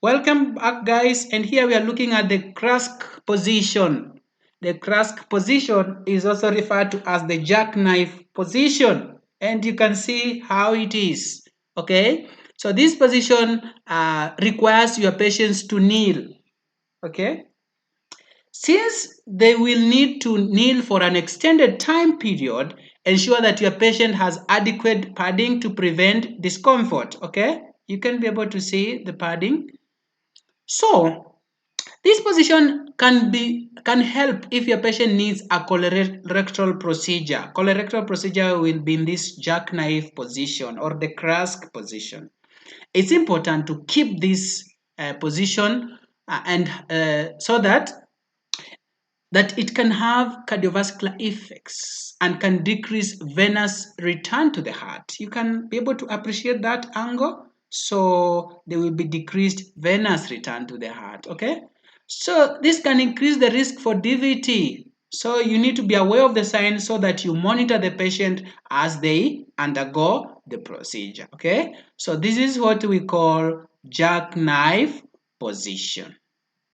Welcome back, guys, and here we are looking at the Kraske position. The Kraske position is also referred to as the jackknife position, and you can see how it is. Okay, so this position requires your patients to kneel. Okay, since they will need to kneel for an extended time period, ensure that your patient has adequate padding to prevent discomfort. Okay, you can be able to see the padding. So this position can help if your patient needs a colorectal procedure. Colorectal procedure will be in this jackknife position or the Kraske position. It's important to keep this position and so that it can have cardiovascular effects and can decrease venous return to the heart. You can be able to appreciate that angle. So there will be decreased venous return to the heart. Okay. So this can increase the risk for DVT. So you need to be aware of the signs so that you monitor the patient as they undergo the procedure. Okay. So this is what we call jackknife position.